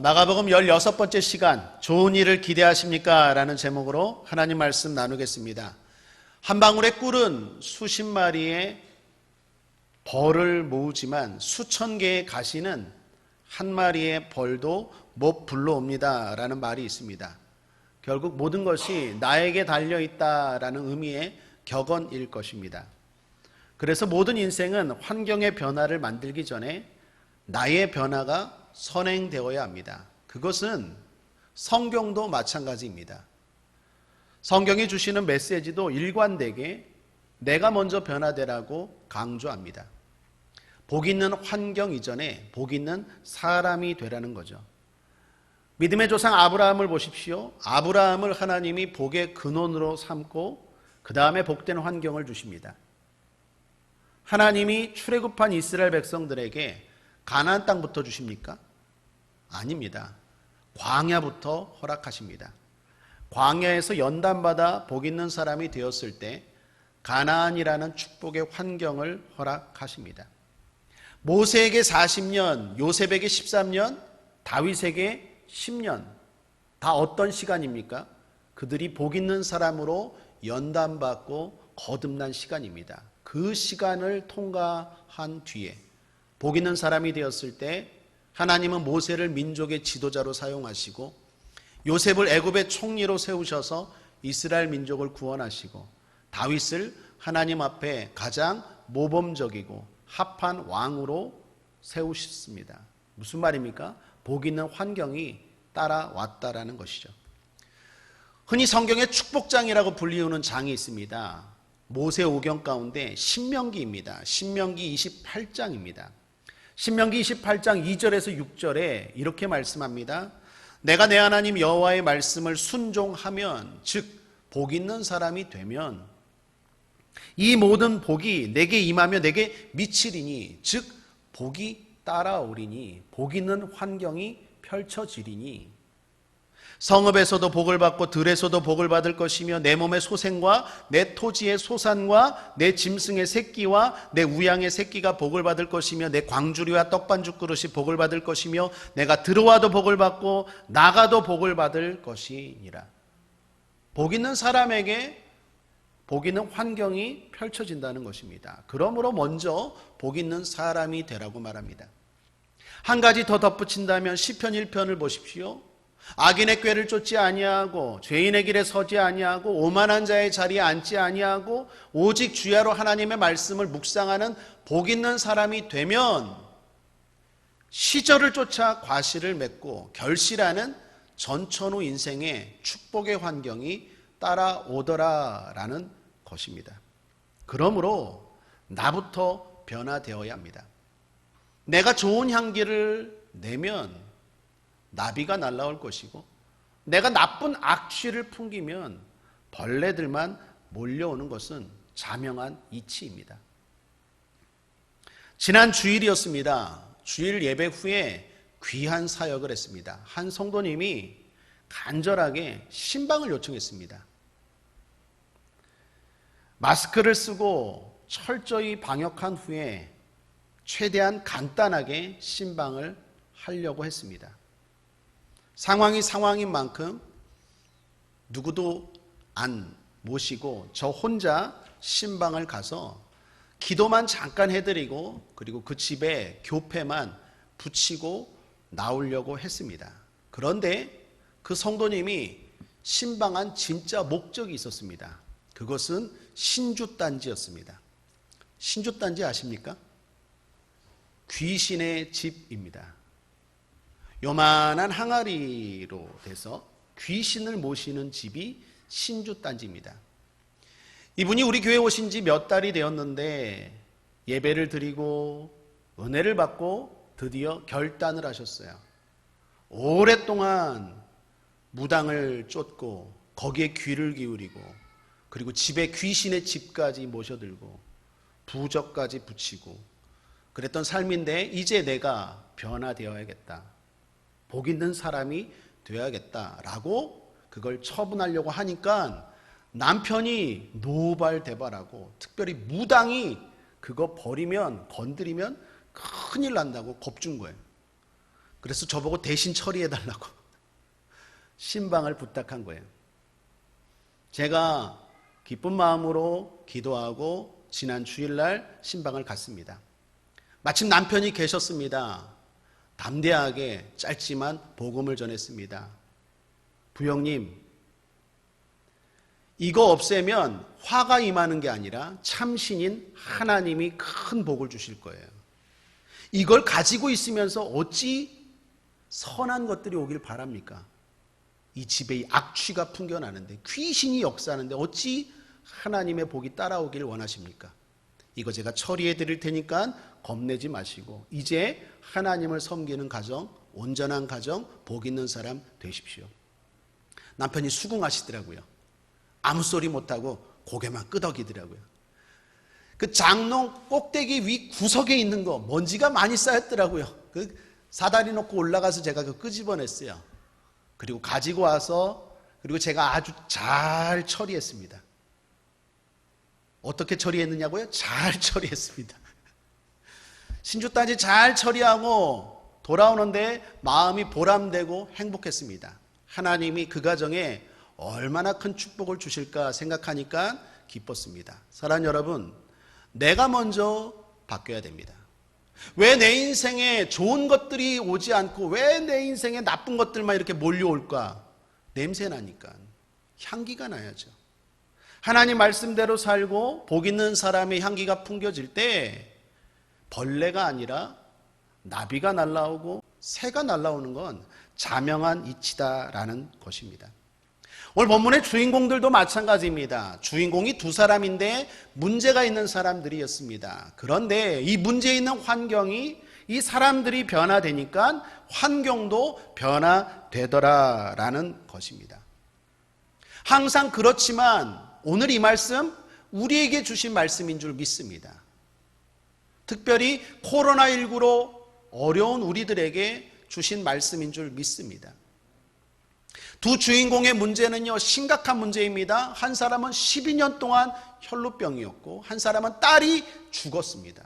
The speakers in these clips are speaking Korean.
마가복음 16번째 시간, 좋은 일을 기대하십니까? 라는 제목으로 하나님 말씀 나누겠습니다. 한 방울의 꿀은 수십 마리의 벌을 모으지만 수천 개의 가시는 한 마리의 벌도 못 불러옵니다. 라는 말이 있습니다. 결국 모든 것이 나에게 달려있다라는 의미의 격언일 것입니다. 그래서 모든 인생은 환경의 변화를 만들기 전에 나의 변화가 선행되어야 합니다. 그것은 성경도 마찬가지입니다. 성경이 주시는 메시지도 일관되게 내가 먼저 변화되라고 강조합니다. 복 있는 환경 이전에 복 있는 사람이 되라는 거죠. 믿음의 조상 아브라함을 보십시오. 아브라함을 하나님이 복의 근원으로 삼고 그 다음에 복된 환경을 주십니다. 하나님이 출애굽한 이스라엘 백성들에게 가나안 땅부터 주십니까? 아닙니다. 광야부터 허락하십니다. 광야에서 연단받아 복 있는 사람이 되었을 때 가나안이라는 축복의 환경을 허락하십니다. 모세에게 40년, 요셉에게 13년, 다윗에게 10년, 다 어떤 시간입니까? 그들이 복 있는 사람으로 연단받고 거듭난 시간입니다. 그 시간을 통과한 뒤에 복 있는 사람이 되었을 때 하나님은 모세를 민족의 지도자로 사용하시고 요셉을 애굽의 총리로 세우셔서 이스라엘 민족을 구원하시고 다윗을 하나님 앞에 가장 모범적이고 합한 왕으로 세우셨습니다. 무슨 말입니까? 복 있는 환경이 따라왔다라는 것이죠. 흔히 성경의 축복장이라고 불리우는 장이 있습니다. 모세오경 가운데 신명기입니다. 신명기 28장입니다. 신명기 28장 2절에서 6절에 이렇게 말씀합니다. 내가 내 하나님 여호와의 말씀을 순종하면 즉 복 있는 사람이 되면 이 모든 복이 내게 임하며 내게 미치리니 즉 복이 따라오리니 복 있는 환경이 펼쳐지리니 성읍에서도 복을 받고 들에서도 복을 받을 것이며 내 몸의 소생과 내 토지의 소산과 내 짐승의 새끼와 내 우양의 새끼가 복을 받을 것이며 내 광주리와 떡반죽 그릇이 복을 받을 것이며 내가 들어와도 복을 받고 나가도 복을 받을 것이니라. 복 있는 사람에게 복 있는 환경이 펼쳐진다는 것입니다. 그러므로 먼저 복 있는 사람이 되라고 말합니다. 한 가지 더 덧붙인다면 시편 1편을 보십시오. 악인의 꾀를 쫓지 아니하고 죄인의 길에 서지 아니하고 오만한 자의 자리에 앉지 아니하고 오직 주야로 하나님의 말씀을 묵상하는 복 있는 사람이 되면 시절을 쫓아 과실을 맺고 결실하는 전천후 인생의 축복의 환경이 따라오더라라는 것입니다. 그러므로 나부터 변화되어야 합니다. 내가 좋은 향기를 내면 나비가 날아올 것이고 내가 나쁜 악취를 풍기면 벌레들만 몰려오는 것은 자명한 이치입니다. 지난 주일이었습니다. 주일 예배 후에 귀한 사역을 했습니다. 한 성도님이 간절하게 신방을 요청했습니다. 마스크를 쓰고 철저히 방역한 후에 최대한 간단하게 신방을 하려고 했습니다. 상황이 상황인 만큼 누구도 안 모시고 저 혼자 신방을 가서 기도만 잠깐 해드리고 그리고 그 집에 교패만 붙이고 나오려고 했습니다. 그런데 그 성도님이 신방한 진짜 목적이 있었습니다. 그것은 신주단지였습니다. 신주단지 아십니까? 귀신의 집입니다. 요만한 항아리로 돼서 귀신을 모시는 집이 신주단지입니다. 이분이 우리 교회에 오신 지 몇 달이 되었는데 예배를 드리고 은혜를 받고 드디어 결단을 하셨어요. 오랫동안 무당을 쫓고 거기에 귀를 기울이고 그리고 집에 귀신의 집까지 모셔들고 부적까지 붙이고 그랬던 삶인데 이제 내가 변화되어야겠다. 복 있는 사람이 되어야겠다라고 그걸 처분하려고 하니까 남편이 노발대발하고 특별히 무당이 그거 버리면 건드리면 큰일 난다고 겁준 거예요. 그래서 저보고 대신 처리해달라고 신방을 부탁한 거예요. 제가 기쁜 마음으로 기도하고 지난 주일날 신방을 갔습니다. 마침 남편이 계셨습니다. 담대하게 짧지만 복음을 전했습니다. 부형님, 이거 없애면 화가 임하는 게 아니라 참신인 하나님이 큰 복을 주실 거예요. 이걸 가지고 있으면서 어찌 선한 것들이 오길 바랍니까? 이 집에 악취가 풍겨나는데, 귀신이 역사하는데 어찌 하나님의 복이 따라오길 원하십니까? 이거 제가 처리해 드릴 테니까 겁내지 마시고 이제 하나님을 섬기는 가정, 온전한 가정, 복 있는 사람 되십시오. 남편이 수긍하시더라고요. 아무 소리 못하고 고개만 끄덕이더라고요. 그 장롱 꼭대기 위 구석에 있는 거 먼지가 많이 쌓였더라고요. 그 사다리 놓고 올라가서 제가 그 끄집어냈어요. 그리고 가지고 와서 그리고 제가 아주 잘 처리했습니다. 어떻게 처리했느냐고요? 잘 처리했습니다. 신주단지 잘 처리하고 돌아오는데 마음이 보람되고 행복했습니다. 하나님이 그 가정에 얼마나 큰 축복을 주실까 생각하니까 기뻤습니다. 사랑하는 여러분, 내가 먼저 바뀌어야 됩니다. 왜 내 인생에 좋은 것들이 오지 않고 왜 내 인생에 나쁜 것들만 이렇게 몰려올까? 냄새 나니까 향기가 나야죠. 하나님 말씀대로 살고 복 있는 사람의 향기가 풍겨질 때 벌레가 아니라 나비가 날아오고 새가 날아오는 건 자명한 이치다라는 것입니다. 오늘 본문의 주인공들도 마찬가지입니다. 주인공이 두 사람인데 문제가 있는 사람들이었습니다. 그런데 이 문제 있는 환경이 이 사람들이 변화되니까 환경도 변화되더라라는 것입니다. 항상 그렇지만 오늘 이 말씀 우리에게 주신 말씀인 줄 믿습니다. 특별히 코로나19로 어려운 우리들에게 주신 말씀인 줄 믿습니다. 두 주인공의 문제는요, 심각한 문제입니다. 한 사람은 12년 동안 혈루병이었고 한 사람은 딸이 죽었습니다.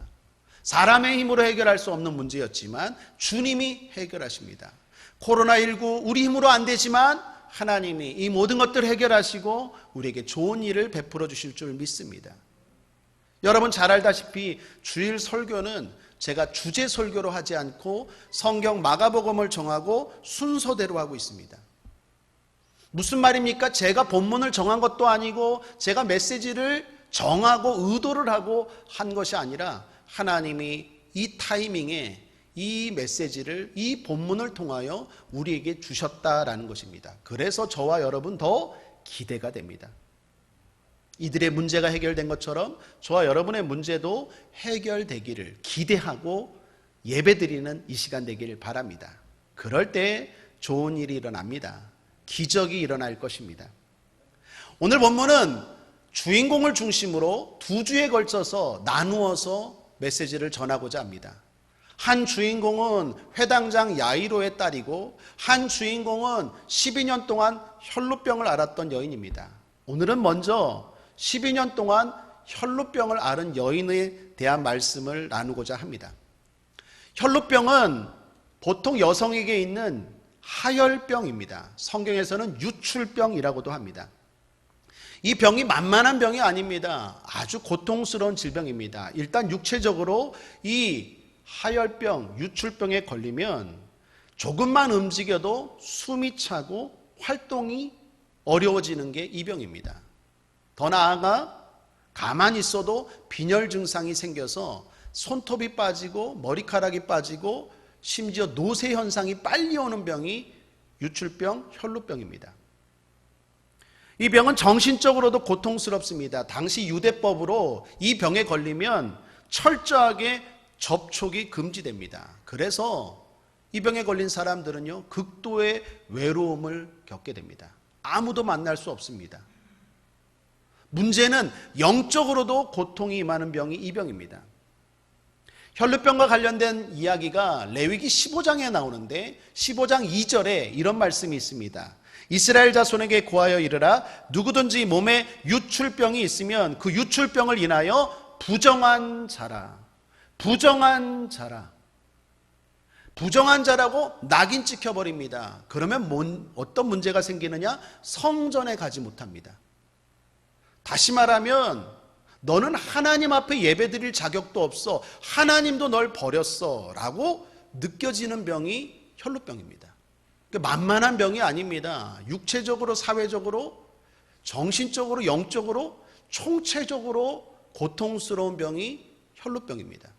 사람의 힘으로 해결할 수 없는 문제였지만 주님이 해결하십니다. 코로나19 우리 힘으로 안 되지만 하나님이 이 모든 것들을 해결하시고 우리에게 좋은 일을 베풀어 주실 줄 믿습니다. 여러분 잘 알다시피 주일 설교는 제가 주제 설교로 하지 않고 성경 마가복음을 정하고 순서대로 하고 있습니다. 무슨 말입니까? 제가 본문을 정한 것도 아니고 제가 메시지를 정하고 의도를 하고 한 것이 아니라 하나님이 이 타이밍에 이 메시지를 이 본문을 통하여 우리에게 주셨다라는 것입니다. 그래서 저와 여러분 더 기대가 됩니다. 이들의 문제가 해결된 것처럼 저와 여러분의 문제도 해결되기를 기대하고 예배드리는 이 시간 되기를 바랍니다. 그럴 때 좋은 일이 일어납니다. 기적이 일어날 것입니다. 오늘 본문은 주인공을 중심으로 두 주에 걸쳐서 나누어서 메시지를 전하고자 합니다. 한 주인공은 회당장 야이로의 딸이고 한 주인공은 12년 동안 혈루병을 앓았던 여인입니다. 오늘은 먼저 12년 동안 혈루병을 앓은 여인에 대한 말씀을 나누고자 합니다. 혈루병은 보통 여성에게 있는 하열병입니다. 성경에서는 유출병이라고도 합니다. 이 병이 만만한 병이 아닙니다. 아주 고통스러운 질병입니다. 일단 육체적으로 이 하열병, 유출병에 걸리면 조금만 움직여도 숨이 차고 활동이 어려워지는 게 이 병입니다. 더 나아가 가만히 있어도 빈혈 증상이 생겨서 손톱이 빠지고 머리카락이 빠지고 심지어 노쇠 현상이 빨리 오는 병이 유출병, 혈루병입니다. 이 병은 정신적으로도 고통스럽습니다. 당시 유대법으로 이 병에 걸리면 철저하게 접촉이 금지됩니다. 그래서 이 병에 걸린 사람들은요, 극도의 외로움을 겪게 됩니다. 아무도 만날 수 없습니다. 문제는 영적으로도 고통이 임하는 병이 이 병입니다. 혈루병과 관련된 이야기가 레위기 15장에 나오는데 15장 2절에 이런 말씀이 있습니다. 이스라엘 자손에게 고하여 이르라, 누구든지 몸에 유출병이 있으면 그 유출병을 인하여 부정한 자라. 부정한 자라. 부정한 자라고 낙인 찍혀버립니다. 그러면 어떤 문제가 생기느냐? 성전에 가지 못합니다. 다시 말하면 너는 하나님 앞에 예배드릴 자격도 없어. 하나님도 널 버렸어 라고 느껴지는 병이 혈루병입니다. 만만한 병이 아닙니다. 육체적으로, 사회적으로, 정신적으로, 영적으로, 총체적으로 고통스러운 병이 혈루병입니다.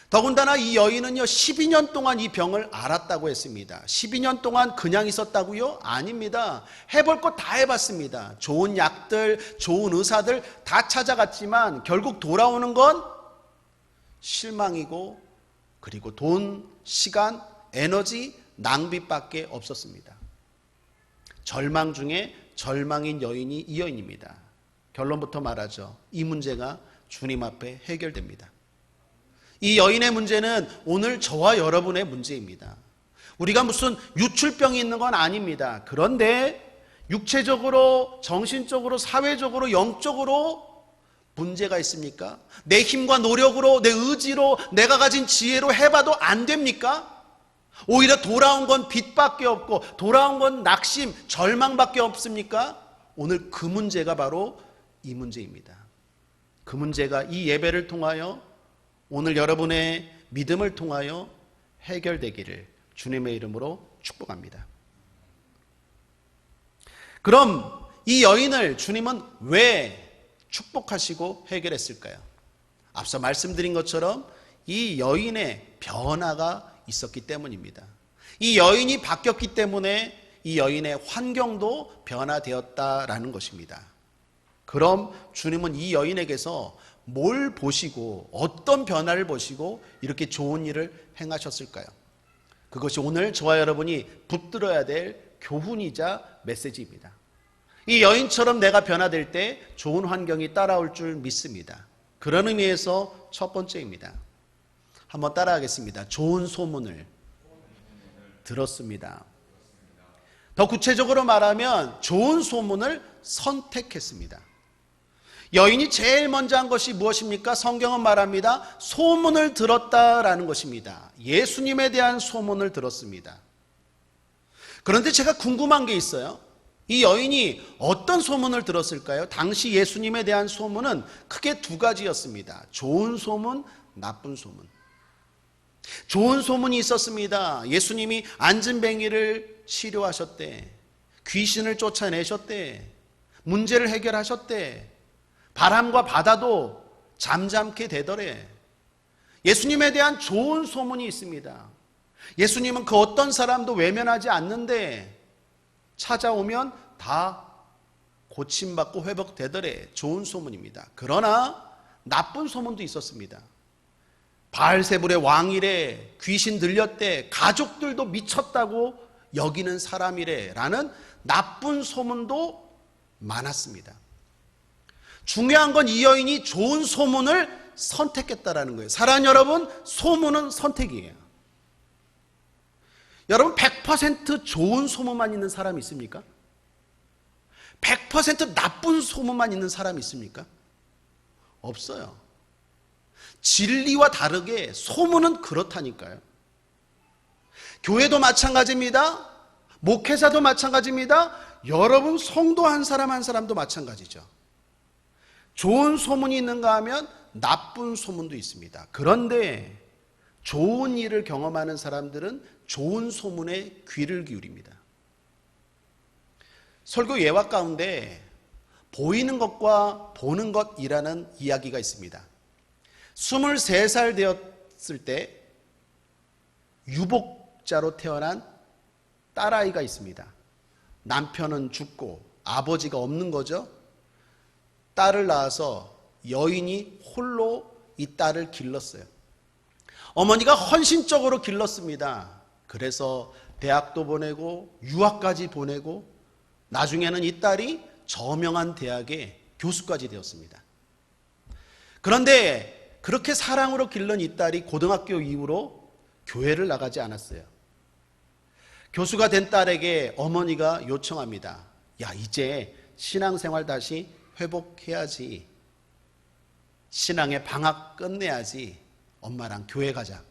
더군다나 이 여인은요 12년 동안 이 병을 앓았다고 했습니다. 12년 동안 그냥 있었다고요? 아닙니다. 해볼 것 다 해봤습니다. 좋은 약들, 좋은 의사들 다 찾아갔지만 결국 돌아오는 건 실망이고, 그리고 돈, 시간, 에너지, 낭비밖에 없었습니다. 절망 중에 절망인 여인이 이 여인입니다. 결론부터 말하죠. 이 문제가 주님 앞에 해결됩니다. 이 여인의 문제는 오늘 저와 여러분의 문제입니다. 우리가 무슨 유출병이 있는 건 아닙니다. 그런데 육체적으로, 정신적으로, 사회적으로, 영적으로 문제가 있습니까? 내 힘과 노력으로, 내 의지로, 내가 가진 지혜로 해봐도 안 됩니까? 오히려 돌아온 건 빚밖에 없고, 돌아온 건 낙심, 절망밖에 없습니까? 오늘 그 문제가 바로 이 문제입니다. 그 문제가 이 예배를 통하여, 오늘 여러분의 믿음을 통하여 해결되기를 주님의 이름으로 축복합니다. 그럼 이 여인을 주님은 왜 축복하시고 해결했을까요? 앞서 말씀드린 것처럼 이 여인의 변화가 있었기 때문입니다. 이 여인이 바뀌었기 때문에 이 여인의 환경도 변화되었다라는 것입니다. 그럼 주님은 이 여인에게서 뭘 보시고, 어떤 변화를 보시고 이렇게 좋은 일을 행하셨을까요? 그것이 오늘 저와 여러분이 붙들어야 될 교훈이자 메시지입니다. 이 여인처럼 내가 변화될 때 좋은 환경이 따라올 줄 믿습니다. 그런 의미에서 첫 번째입니다. 한번 따라하겠습니다. 좋은 소문을 들었습니다. 더 구체적으로 말하면 좋은 소문을 선택했습니다. 여인이 제일 먼저 한 것이 무엇입니까? 성경은 말합니다. 소문을 들었다라는 것입니다. 예수님에 대한 소문을 들었습니다. 그런데 제가 궁금한 게 있어요. 이 여인이 어떤 소문을 들었을까요? 당시 예수님에 대한 소문은 크게 두 가지였습니다. 좋은 소문, 나쁜 소문. 좋은 소문이 있었습니다. 예수님이 안진뱅이를 치료하셨대. 귀신을 쫓아내셨대. 문제를 해결하셨대. 바람과 바다도 잠잠케 되더래. 예수님에 대한 좋은 소문이 있습니다. 예수님은 그 어떤 사람도 외면하지 않는데 찾아오면 다 고침받고 회복되더래. 좋은 소문입니다. 그러나 나쁜 소문도 있었습니다. 바알세불의 왕이래, 귀신 들렸대, 가족들도 미쳤다고 여기는 사람이래 라는 나쁜 소문도 많았습니다. 중요한 건 이 여인이 좋은 소문을 선택했다라는 거예요. 사랑하는 여러분, 소문은 선택이에요. 여러분 100% 좋은 소문만 있는 사람 있습니까? 100% 나쁜 소문만 있는 사람 있습니까? 없어요. 진리와 다르게 소문은 그렇다니까요. 교회도 마찬가지입니다. 목회자도 마찬가지입니다. 여러분 성도 한 사람 한 사람도 마찬가지죠. 좋은 소문이 있는가 하면 나쁜 소문도 있습니다. 그런데 좋은 일을 경험하는 사람들은 좋은 소문에 귀를 기울입니다. 설교 예화 가운데 보이는 것과 보는 것이라는 이야기가 있습니다. 23살 되었을 때 유복자로 태어난 딸아이가 있습니다. 남편은 죽고 아버지가 없는 거죠. 딸을 낳아서 여인이 홀로 이 딸을 길렀어요. 어머니가 헌신적으로 길렀습니다. 그래서 대학도 보내고 유학까지 보내고 나중에는 이 딸이 저명한 대학의 교수까지 되었습니다. 그런데 그렇게 사랑으로 기른 이 딸이 고등학교 이후로 교회를 나가지 않았어요. 교수가 된 딸에게 어머니가 요청합니다. 야, 이제 신앙생활 다시 회복해야지. 신앙의 방학 끝내야지. 엄마랑 교회 가자.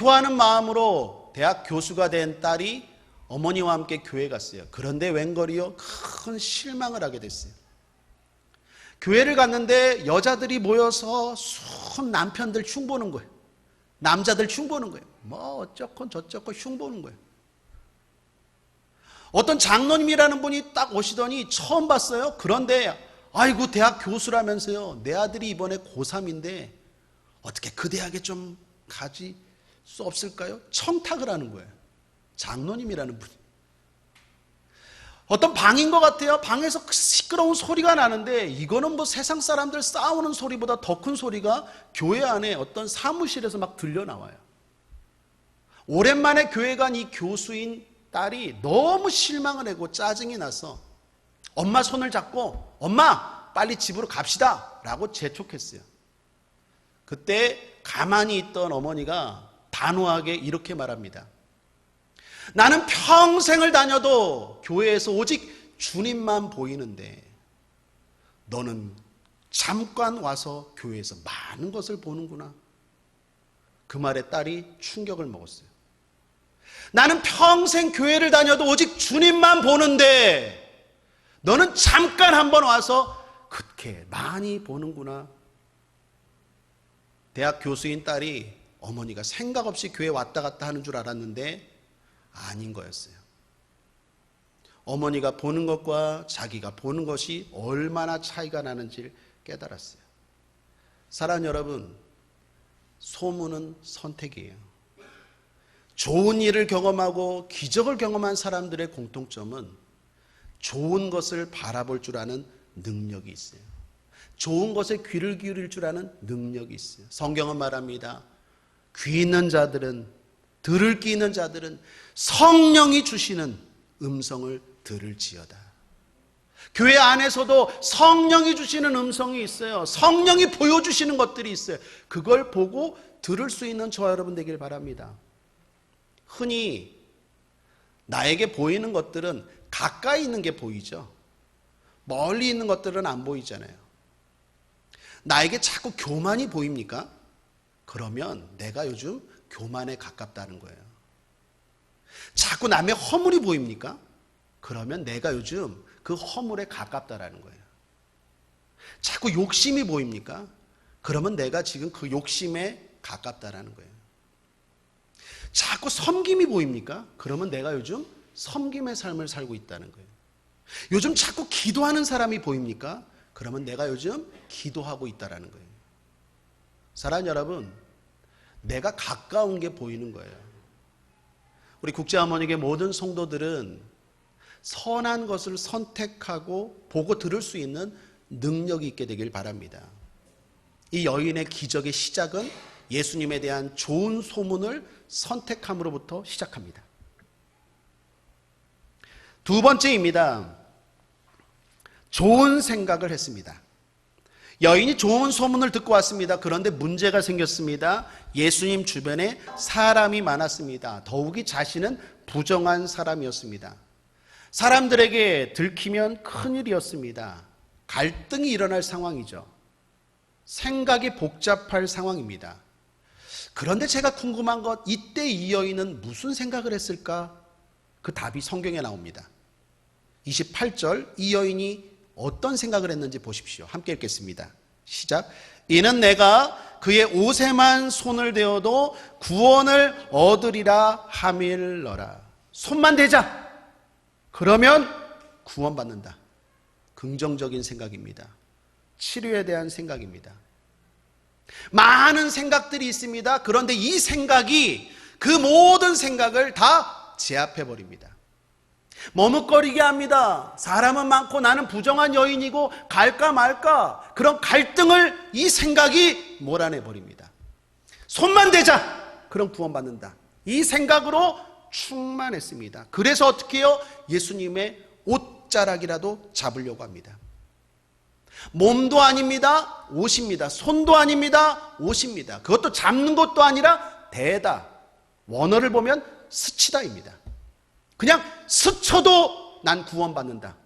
효하는 마음으로 대학 교수가 된 딸이 어머니와 함께 교회 갔어요. 그런데 웬걸이요? 큰 실망을 하게 됐어요. 교회를 갔는데 여자들이 모여서 순 남편들 흉보는 거예요. 남자들 흉보는 거예요. 뭐 어쩌고 저쩌고 흉보는 거예요. 어떤 장로님이라는 분이 딱 오시더니 처음 봤어요. 그런데 아이고 대학 교수라면서요. 내 아들이 이번에 고3인데 어떻게 그 대학에 좀 가지 수 없을까요? 청탁을 하는 거예요. 장로님이라는 분이. 어떤 방인 것 같아요. 방에서 시끄러운 소리가 나는데 이거는 뭐 세상 사람들 싸우는 소리보다 더 큰 소리가 교회 안에 어떤 사무실에서 막 들려 나와요. 오랜만에 교회 간 이 교수인 딸이 너무 실망을 하고 짜증이 나서 엄마 손을 잡고 엄마 빨리 집으로 갑시다 라고 재촉했어요. 그때 가만히 있던 어머니가 단호하게 이렇게 말합니다. 나는 평생을 다녀도 교회에서 오직 주님만 보이는데 너는 잠깐 와서 교회에서 많은 것을 보는구나. 그 말에 딸이 충격을 먹었어요. 나는 평생 교회를 다녀도 오직 주님만 보는데 너는 잠깐 한번 와서 그렇게 많이 보는구나. 대학 교수인 딸이 어머니가 생각 없이 교회 왔다 갔다 하는 줄 알았는데 아닌 거였어요. 어머니가 보는 것과 자기가 보는 것이 얼마나 차이가 나는지를 깨달았어요. 사랑하는 여러분, 소문은 선택이에요. 좋은 일을 경험하고 기적을 경험한 사람들의 공통점은 좋은 것을 바라볼 줄 아는 능력이 있어요. 좋은 것에 귀를 기울일 줄 아는 능력이 있어요. 성경은 말합니다. 귀 있는 자들은, 들을 귀 있는 자들은 성령이 주시는 음성을 들을지어다. 교회 안에서도 성령이 주시는 음성이 있어요. 성령이 보여주시는 것들이 있어요. 그걸 보고 들을 수 있는 저와 여러분 되길 바랍니다. 흔히 나에게 보이는 것들은 가까이 있는 게 보이죠. 멀리 있는 것들은 안 보이잖아요. 나에게 자꾸 교만이 보입니까? 그러면 내가 요즘 교만에 가깝다는 거예요. 자꾸 남의 허물이 보입니까? 그러면 내가 요즘 그 허물에 가깝다라는 거예요. 자꾸 욕심이 보입니까? 그러면 내가 지금 그 욕심에 가깝다라는 거예요. 자꾸 섬김이 보입니까? 그러면 내가 요즘 섬김의 삶을 살고 있다는 거예요. 요즘 자꾸 기도하는 사람이 보입니까? 그러면 내가 요즘 기도하고 있다는 거예요. 사랑하는 여러분, 내가 가까운 게 보이는 거예요. 우리 국제하모니의 모든 성도들은 선한 것을 선택하고 보고 들을 수 있는 능력이 있게 되길 바랍니다. 이 여인의 기적의 시작은 예수님에 대한 좋은 소문을 선택함으로부터 시작합니다. 두 번째입니다. 좋은 생각을 했습니다. 여인이 좋은 소문을 듣고 왔습니다. 그런데 문제가 생겼습니다. 예수님 주변에 사람이 많았습니다. 더욱이 자신은 부정한 사람이었습니다. 사람들에게 들키면 큰일이었습니다. 갈등이 일어날 상황이죠. 생각이 복잡할 상황입니다. 그런데 제가 궁금한 것, 이때 이 여인은 무슨 생각을 했을까? 그 답이 성경에 나옵니다. 28절, 이 여인이 어떤 생각을 했는지 보십시오. 함께 읽겠습니다. 시작. 이는 내가 그의 옷에만 손을 대어도 구원을 얻으리라 함일러라. 손만 대자. 그러면 구원받는다. 긍정적인 생각입니다. 치료에 대한 생각입니다. 많은 생각들이 있습니다. 그런데 이 생각이 그 모든 생각을 다 제압해버립니다. 머뭇거리게 합니다. 사람은 많고 나는 부정한 여인이고 갈까 말까, 그런 갈등을 이 생각이 몰아내버립니다. 손만 대자, 그럼 구원받는다. 이 생각으로 충만했습니다. 그래서 어떻게 해요? 예수님의 옷자락이라도 잡으려고 합니다. 몸도 아닙니다. 옷입니다. 손도 아닙니다. 옷입니다. 그것도 잡는 것도 아니라 대다. 원어를 보면 스치다입니다. 그냥 스쳐도 난 구원받는다.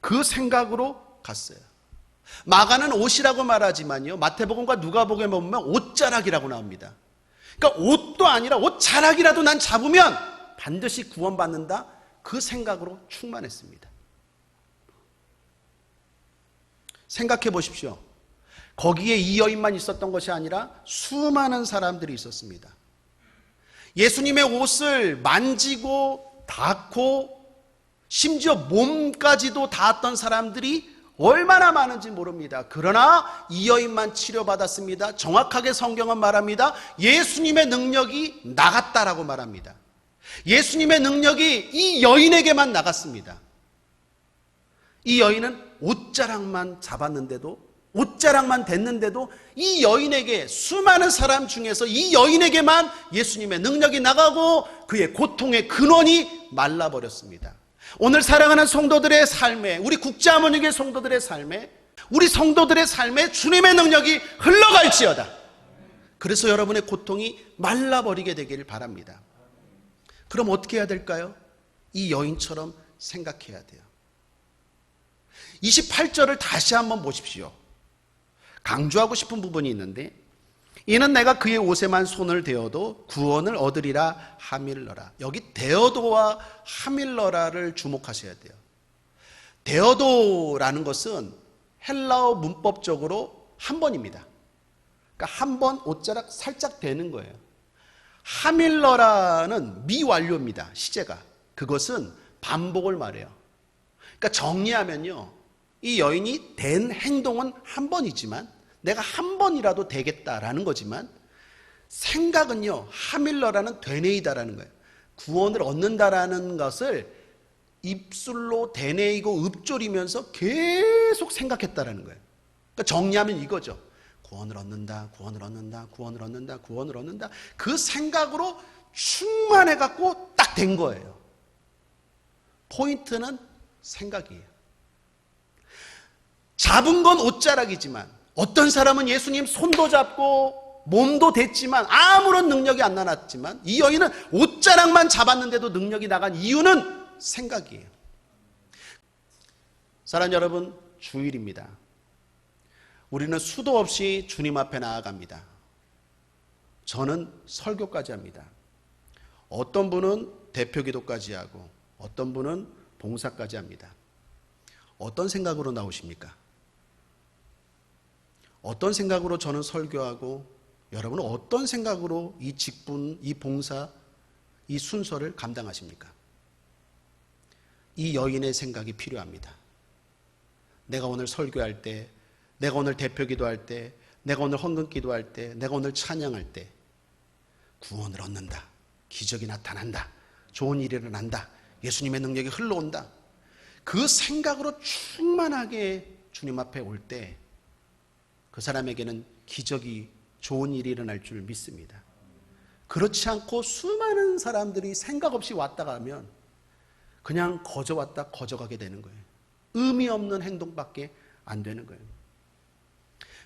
그 생각으로 갔어요. 마가는 옷이라고 말하지만요, 마태복음과 누가복음에 보면 옷자락이라고 나옵니다. 그러니까 옷도 아니라 옷자락이라도 난 잡으면 반드시 구원받는다, 그 생각으로 충만했습니다. 생각해 보십시오. 거기에 이 여인만 있었던 것이 아니라 수많은 사람들이 있었습니다. 예수님의 옷을 만지고 닿고 심지어 몸까지도 닿았던 사람들이 얼마나 많은지 모릅니다. 그러나 이 여인만 치료받았습니다. 정확하게 성경은 말합니다. 예수님의 능력이 나갔다라고 말합니다. 예수님의 능력이 이 여인에게만 나갔습니다. 이 여인은 옷자락만 잡았는데도, 옷자락만 됐는데도 이 여인에게, 수많은 사람 중에서 이 여인에게만 예수님의 능력이 나가고 그의 고통의 근원이 말라버렸습니다. 오늘 사랑하는 성도들의 삶에, 우리 국제하모니교회 성도들의 삶에, 우리 성도들의 삶에 주님의 능력이 흘러갈지어다. 그래서 여러분의 고통이 말라버리게 되기를 바랍니다. 그럼 어떻게 해야 될까요? 이 여인처럼 생각해야 돼요. 28절을 다시 한번 보십시오. 강조하고 싶은 부분이 있는데, 이는 내가 그의 옷에만 손을 대어도 구원을 얻으리라 하밀러라. 여기 대어도와 하밀러라를 주목하셔야 돼요. 대어도라는 것은 헬라어 문법적으로 한 번입니다. 그러니까 한 번 옷자락 살짝 대는 거예요. 하밀러라는 미완료입니다. 시제가. 그것은 반복을 말해요. 그러니까 정리하면요, 이 여인이 된 행동은 한 번이지만, 내가 한 번이라도 되겠다라는 거지만, 생각은요, 하밀러라는 되뇌이다라는 거예요. 구원을 얻는다라는 것을 입술로 되뇌이고 읊조리면서 계속 생각했다라는 거예요. 그러니까 정리하면 이거죠. 구원을 얻는다, 구원을 얻는다, 구원을 얻는다, 구원을 얻는다. 그 생각으로 충만해갖고 딱 된 거예요. 포인트는 생각이에요. 잡은 건 옷자락이지만, 어떤 사람은 예수님 손도 잡고 몸도 댔지만 아무런 능력이 안 나왔지만, 이 여인은 옷자락만 잡았는데도 능력이 나간 이유는 생각이에요. 사랑하는 여러분, 주일입니다. 우리는 수도 없이 주님 앞에 나아갑니다. 저는 설교까지 합니다. 어떤 분은 대표기도까지 하고 어떤 분은 봉사까지 합니다. 어떤 생각으로 나오십니까? 어떤 생각으로 저는 설교하고, 여러분은 어떤 생각으로 이 직분, 이 봉사, 이 순서를 감당하십니까? 이 여인의 생각이 필요합니다. 내가 오늘 설교할 때, 내가 오늘 대표기도할 때, 내가 오늘 헌금기도할 때, 내가 오늘 찬양할 때 구원을 얻는다, 기적이 나타난다, 좋은 일이 일어난다, 예수님의 능력이 흘러온다, 그 생각으로 충만하게 주님 앞에 올 때 그 사람에게는 기적이, 좋은 일이 일어날 줄 믿습니다. 그렇지 않고 수많은 사람들이 생각 없이 왔다 가면 그냥 거저 왔다 거저 가게 되는 거예요. 의미 없는 행동밖에 안 되는 거예요.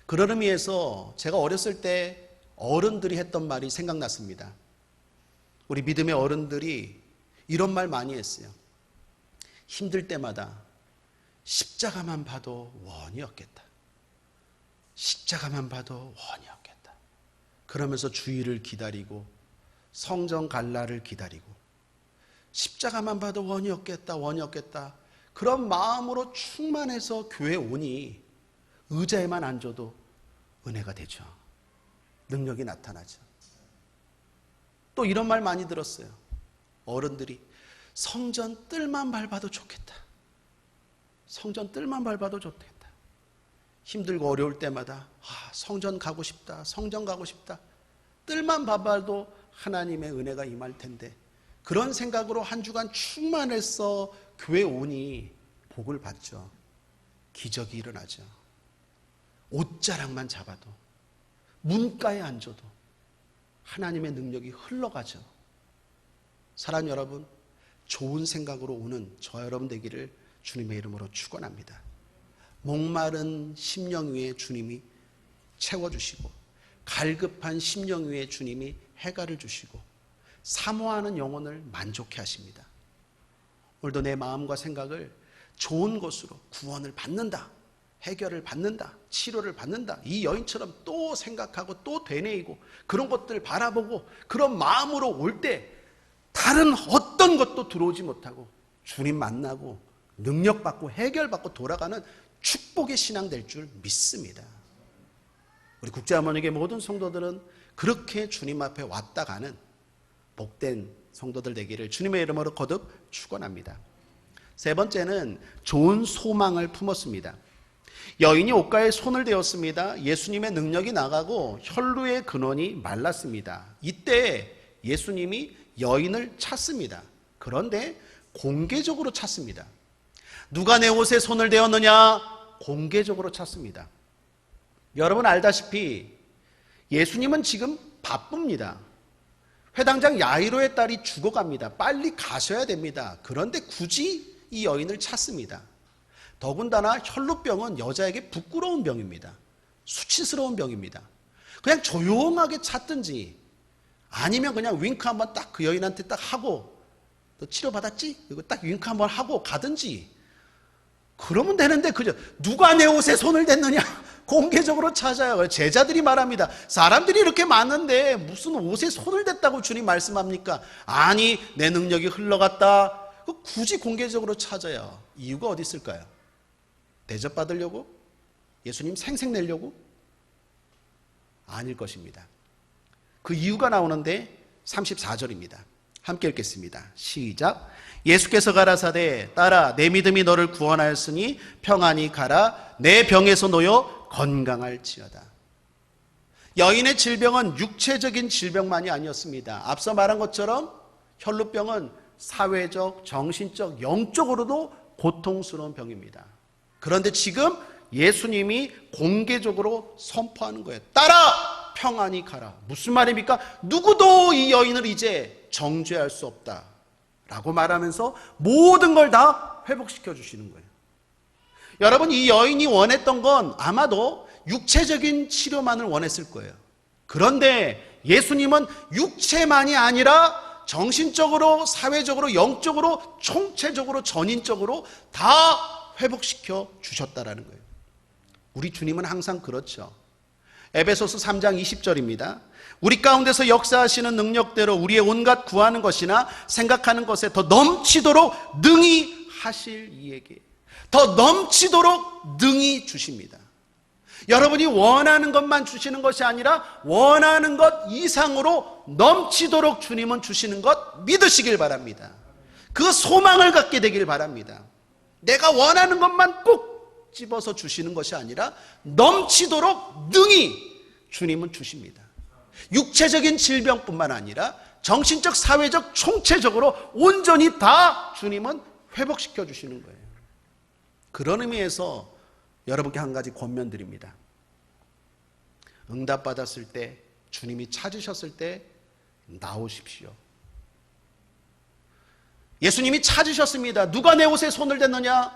그런 의미에서 제가 어렸을 때 어른들이 했던 말이 생각났습니다. 우리 믿음의 어른들이 이런 말 많이 했어요. 힘들 때마다 십자가만 봐도 원이 없겠다. 십자가만 봐도 원이 없겠다. 그러면서 주일을 기다리고 성전 갈 날을 기다리고, 십자가만 봐도 원이 없겠다, 원이 없겠다, 그런 마음으로 충만해서 교회 오니 의자에만 앉아도 은혜가 되죠. 능력이 나타나죠. 또 이런 말 많이 들었어요. 어른들이 성전 뜰만 밟아도 좋겠다. 성전 뜰만 밟아도 좋겠다. 힘들고 어려울 때마다 성전 가고 싶다, 성전 가고 싶다. 뜰만 밟아도 하나님의 은혜가 임할 텐데, 그런 생각으로 한 주간 충만해서 교회 오니 복을 받죠. 기적이 일어나죠. 옷자락만 잡아도, 문가에 앉아도 하나님의 능력이 흘러가죠. 사랑하는 여러분, 좋은 생각으로 오는 저 여러분 되기를 주님의 이름으로 축원합니다. 목마른 심령 위에 주님이 채워주시고, 갈급한 심령 위에 주님이 해갈을 주시고, 사모하는 영혼을 만족해 하십니다. 오늘도 내 마음과 생각을 좋은 것으로, 구원을 받는다, 해결을 받는다, 치료를 받는다, 이 여인처럼 또 생각하고 또 되뇌이고 그런 것들 바라보고 그런 마음으로 올 때 다른 어떤 것도 들어오지 못하고 주님 만나고 능력받고 해결받고 돌아가는 축복의 신앙 될 줄 믿습니다. 우리 국제하모니교회 모든 성도들은 그렇게 주님 앞에 왔다 가는 복된 성도들 되기를 주님의 이름으로 거듭 축원합니다. 세 번째는 좋은 소망을 품었습니다. 여인이 옷가에 손을 대었습니다. 예수님의 능력이 나가고 혈루의 근원이 말랐습니다. 이때 예수님이 여인을 찾습니다. 그런데 공개적으로 찾습니다. 누가 내 옷에 손을 대었느냐? 공개적으로 찾습니다. 여러분 알다시피 예수님은 지금 바쁩니다. 회당장 야이로의 딸이 죽어갑니다. 빨리 가셔야 됩니다. 그런데 굳이 이 여인을 찾습니다. 더군다나 혈루병은 여자에게 부끄러운 병입니다. 수치스러운 병입니다. 그냥 조용하게 찾든지 아니면 그냥 윙크 한번 딱 그 여인한테 딱 하고 너 치료받았지? 이거 딱 윙크 한번 하고 가든지 그러면 되는데 그저 누가 내 옷에 손을 댔느냐? 공개적으로 찾아요. 제자들이 말합니다. 사람들이 이렇게 많은데 무슨 옷에 손을 댔다고 주님 말씀합니까? 아니 내 능력이 흘러갔다. 굳이 공개적으로 찾아요. 이유가 어디 있을까요? 대접받으려고? 예수님 생색내려고? 아닐 것입니다. 그 이유가 나오는데 34절입니다. 함께 읽겠습니다. 시작. 예수께서 가라사대 딸아 내 믿음이 너를 구원하였으니 평안히 가라 내 병에서 놓여 건강할지어다. 여인의 질병은 육체적인 질병만이 아니었습니다. 앞서 말한 것처럼 혈루병은 사회적, 정신적, 영적으로도 고통스러운 병입니다. 그런데 지금 예수님이 공개적으로 선포하는 거예요. 딸아 평안히 가라. 무슨 말입니까? 누구도 이 여인을 이제 정죄할 수 없다 라고 말하면서 모든 걸 다 회복시켜 주시는 거예요. 여러분 이 여인이 원했던 건 아마도 육체적인 치료만을 원했을 거예요. 그런데 예수님은 육체만이 아니라 정신적으로, 사회적으로, 영적으로, 총체적으로, 전인적으로 다 회복시켜 주셨다라는 거예요. 우리 주님은 항상 그렇죠. 에베소서 3장 20절입니다. 우리 가운데서 역사하시는 능력대로 우리의 온갖 구하는 것이나 생각하는 것에 더 넘치도록 능히 하실 이에게 더 넘치도록 능히 주십니다. 여러분이 원하는 것만 주시는 것이 아니라 원하는 것 이상으로 넘치도록 주님은 주시는 것 믿으시길 바랍니다. 그 소망을 갖게 되길 바랍니다. 내가 원하는 것만 꼭 집어서 주시는 것이 아니라 넘치도록 능히 주님은 주십니다. 육체적인 질병뿐만 아니라 정신적, 사회적, 총체적으로 온전히 다 주님은 회복시켜 주시는 거예요. 그런 의미에서 여러분께 한 가지 권면드립니다. 응답받았을 때, 주님이 찾으셨을 때 나오십시오. 예수님이 찾으셨습니다. 누가 내 옷에 손을 댔느냐?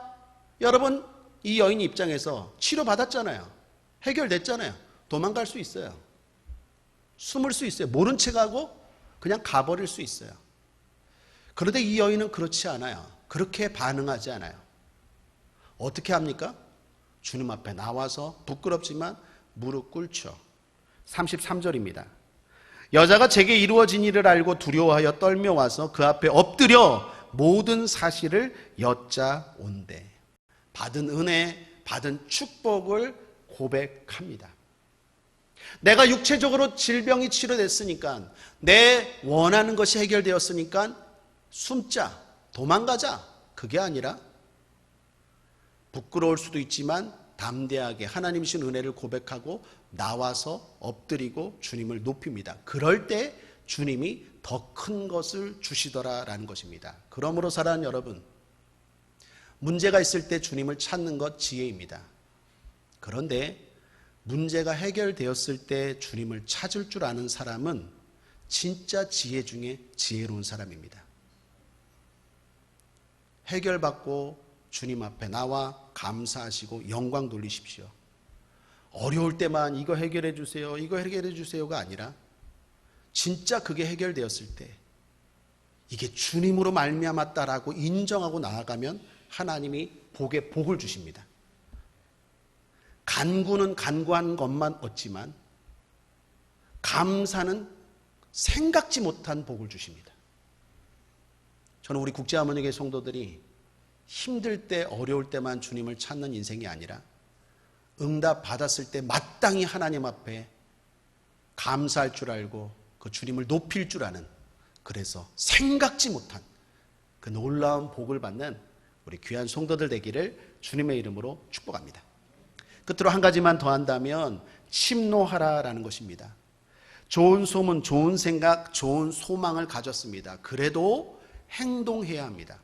여러분 이 여인 입장에서 치료받았잖아요. 해결됐잖아요. 도망갈 수 있어요. 숨을 수 있어요. 모른 척하고 그냥 가버릴 수 있어요. 그런데 이 여인은 그렇지 않아요. 그렇게 반응하지 않아요. 어떻게 합니까? 주님 앞에 나와서 부끄럽지만 무릎 꿇죠. 33절입니다. 여자가 제게 이루어진 일을 알고 두려워하여 떨며 와서 그 앞에 엎드려 모든 사실을 여짜온대. 받은 은혜, 받은 축복을 고백합니다. 내가 육체적으로 질병이 치료됐으니까, 내 원하는 것이 해결되었으니까 숨자, 도망가자. 그게 아니라 부끄러울 수도 있지만 담대하게 하나님 신 은혜를 고백하고 나와서 엎드리고 주님을 높입니다. 그럴 때 주님이 더 큰 것을 주시더라라는 것입니다. 그러므로 사랑하는 여러분, 문제가 있을 때 주님을 찾는 것 지혜입니다. 그런데 문제가 해결되었을 때 주님을 찾을 줄 아는 사람은 진짜 지혜 중에 지혜로운 사람입니다. 해결받고 주님 앞에 나와 감사하시고 영광 돌리십시오. 어려울 때만 이거 해결해 주세요, 이거 해결해 주세요가 아니라 진짜 그게 해결되었을 때 이게 주님으로 말미암았다라고 인정하고 나아가면 하나님이 복에 복을 주십니다. 간구는 간구한 것만 얻지만 감사는 생각지 못한 복을 주십니다. 저는 우리 국제하모니교회 성도들이 힘들 때 어려울 때만 주님을 찾는 인생이 아니라 응답 받았을 때 마땅히 하나님 앞에 감사할 줄 알고 그 주님을 높일 줄 아는, 그래서 생각지 못한 그 놀라운 복을 받는 우리 귀한 성도들 되기를 주님의 이름으로 축복합니다. 끝으로 한 가지만 더 한다면 침노하라라는 것입니다. 좋은 소문, 좋은 생각, 좋은 소망을 가졌습니다. 그래도 행동해야 합니다.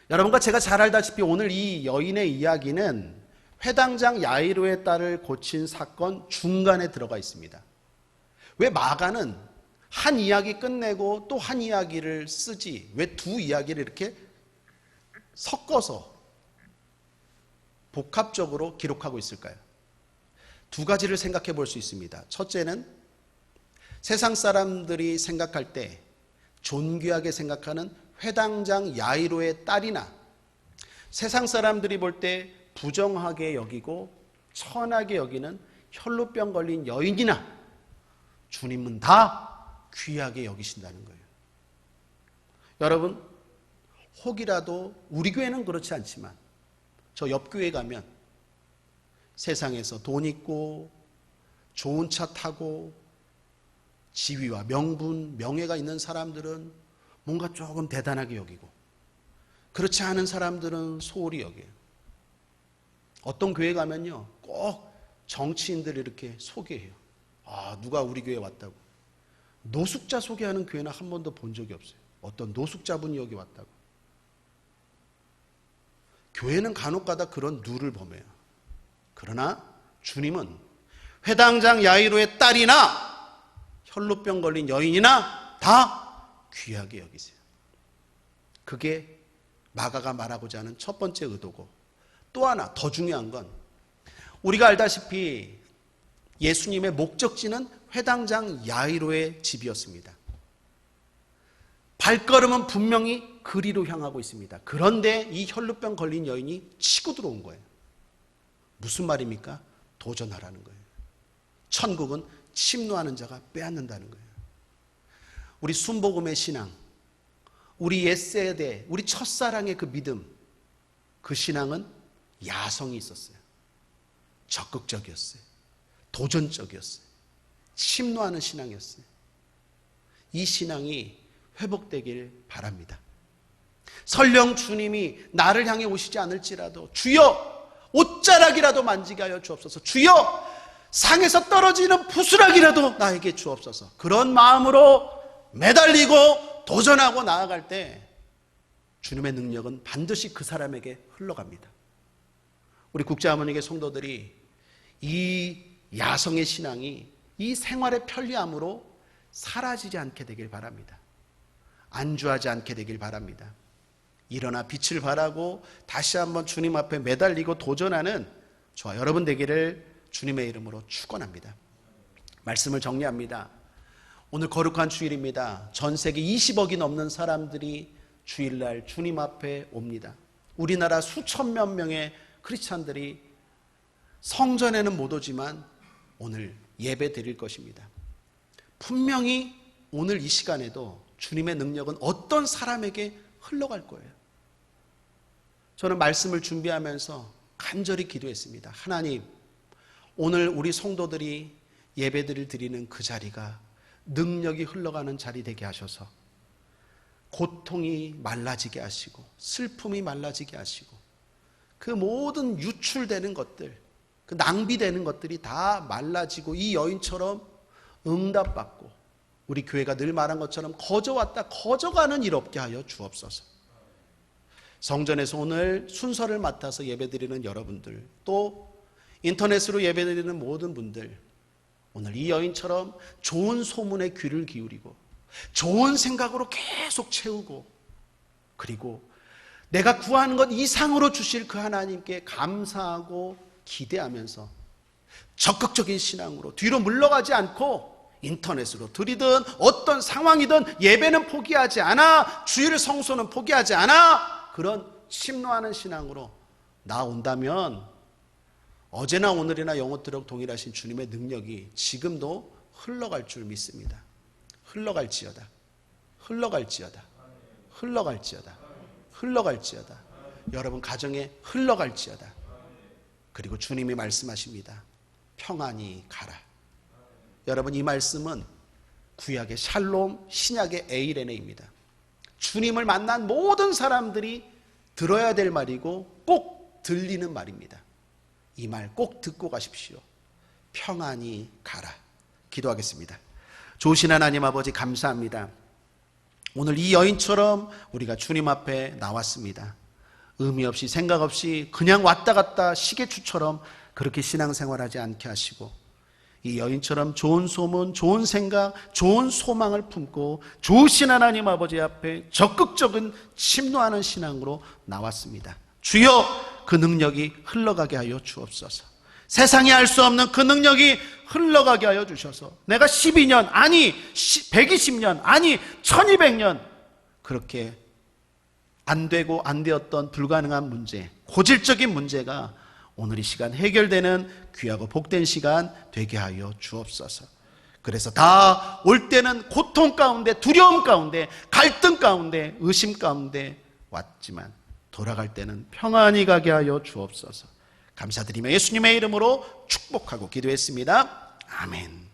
여러분과 제가 잘 알다시피 오늘 이 여인의 이야기는 회당장 야이로의 딸을 고친 사건 중간에 들어가 있습니다. 왜 마가는 한 이야기 끝내고 또 한 이야기를 쓰지, 왜 두 이야기를 이렇게 섞어서 복합적으로 기록하고 있을까요? 두 가지를 생각해 볼 수 있습니다. 첫째는 세상 사람들이 생각할 때 존귀하게 생각하는 회당장 야이로의 딸이나 세상 사람들이 볼 때 부정하게 여기고 천하게 여기는 혈루병 걸린 여인이나 주님은 다 귀하게 여기신다는 거예요. 여러분, 혹이라도 우리 교회는 그렇지 않지만 저 옆 교회 가면 세상에서 돈 있고 좋은 차 타고 지위와 명분, 명예가 있는 사람들은 뭔가 조금 대단하게 여기고 그렇지 않은 사람들은 소홀히 여겨요. 어떤 교회 가면요 꼭 정치인들이 이렇게 소개해요. 아, 누가 우리 교회 왔다고. 노숙자 소개하는 교회는 한 번도 본 적이 없어요. 어떤 노숙자분이 여기 왔다고. 교회는 간혹가다 그런 누를 범해요. 그러나 주님은 회당장 야이로의 딸이나 혈루병 걸린 여인이나 다 귀하게 여기세요. 그게 마가가 말하고자 하는 첫 번째 의도고, 또 하나 더 중요한 건 우리가 알다시피 예수님의 목적지는 회당장 야이로의 집이었습니다. 발걸음은 분명히 그리로 향하고 있습니다. 그런데 이 혈루병 걸린 여인이 치고 들어온 거예요. 무슨 말입니까? 도전하라는 거예요. 천국은 침노하는 자가 빼앗는다는 거예요. 우리 순복음의 신앙, 우리 옛세대, 우리 첫사랑의 그 믿음, 그 신앙은 야성이 있었어요. 적극적이었어요. 도전적이었어요. 침노하는 신앙이었어요. 이 신앙이 회복되길 바랍니다. 설령 주님이 나를 향해 오시지 않을지라도 주여 옷자락이라도 만지게 하여 주옵소서, 주여 상에서 떨어지는 부스락이라도 나에게 주옵소서, 그런 마음으로 매달리고 도전하고 나아갈 때 주님의 능력은 반드시 그 사람에게 흘러갑니다. 우리 국제하모니교회 성도들이 이 야성의 신앙이 이 생활의 편리함으로 사라지지 않게 되길 바랍니다. 안주하지 않게 되길 바랍니다. 일어나 빛을 발하고 다시 한번 주님 앞에 매달리고 도전하는 저와 여러분 되기를 주님의 이름으로 축원합니다. 말씀을 정리합니다. 오늘 거룩한 주일입니다. 전 세계 20억이 넘는 사람들이 주일날 주님 앞에 옵니다. 우리나라 수천만 명의 크리스찬들이 성전에는 못 오지만 오늘 예배 드릴 것입니다. 분명히 오늘 이 시간에도 주님의 능력은 어떤 사람에게 흘러갈 거예요. 저는 말씀을 준비하면서 간절히 기도했습니다. 하나님, 오늘 우리 성도들이 예배드릴 드리는 그 자리가 능력이 흘러가는 자리 되게 하셔서 고통이 말라지게 하시고 슬픔이 말라지게 하시고 그 모든 유출되는 것들, 그 낭비되는 것들이 다 말라지고 이 여인처럼 응답받고 우리 교회가 늘 말한 것처럼 거저왔다 거저가는 일 없게 하여 주옵소서. 성전에서 오늘 순서를 맡아서 예배드리는 여러분들, 또 인터넷으로 예배드리는 모든 분들, 오늘 이 여인처럼 좋은 소문에 귀를 기울이고 좋은 생각으로 계속 채우고, 그리고 내가 구하는 것 이상으로 주실 그 하나님께 감사하고 기대하면서 적극적인 신앙으로 뒤로 물러가지 않고 인터넷으로 드리든 어떤 상황이든 예배는 포기하지 않아, 주일 성소는 포기하지 않아, 그런 침노하는 신앙으로 나온다면 어제나 오늘이나 영원토록 동일하신 주님의 능력이 지금도 흘러갈 줄 믿습니다. 흘러갈지어다. 흘러갈지어다. 흘러갈지어다. 흘러갈지어다. 여러분 가정에 흘러갈지어다. 그리고 주님이 말씀하십니다. 평안히 가라. 여러분 이 말씀은 구약의 샬롬, 신약의 에이레네입니다. 주님을 만난 모든 사람들이 들어야 될 말이고 꼭 들리는 말입니다. 이 말 꼭 듣고 가십시오. 평안히 가라. 기도하겠습니다. 좋으신 하나님 아버지 감사합니다. 오늘 이 여인처럼 우리가 주님 앞에 나왔습니다. 의미 없이 생각 없이 그냥 왔다 갔다 시계추처럼 그렇게 신앙생활하지 않게 하시고 이 여인처럼 좋은 소문, 좋은 생각, 좋은 소망을 품고 좋으신 하나님 아버지 앞에 적극적인 침노하는 신앙으로 나왔습니다. 주여 그 능력이 흘러가게 하여 주옵소서. 세상이 알 수 없는 그 능력이 흘러가게 하여 주셔서 내가 12년 아니 120년 아니 1200년 그렇게 안 되고 안 되었던 불가능한 문제, 고질적인 문제가 오늘 이 시간 해결되는 귀하고 복된 시간 되게 하여 주옵소서. 그래서 다 올 때는 고통 가운데, 두려움 가운데, 갈등 가운데, 의심 가운데 왔지만 돌아갈 때는 평안히 가게 하여 주옵소서. 감사드리며 예수님의 이름으로 축복하고 기도했습니다. 아멘.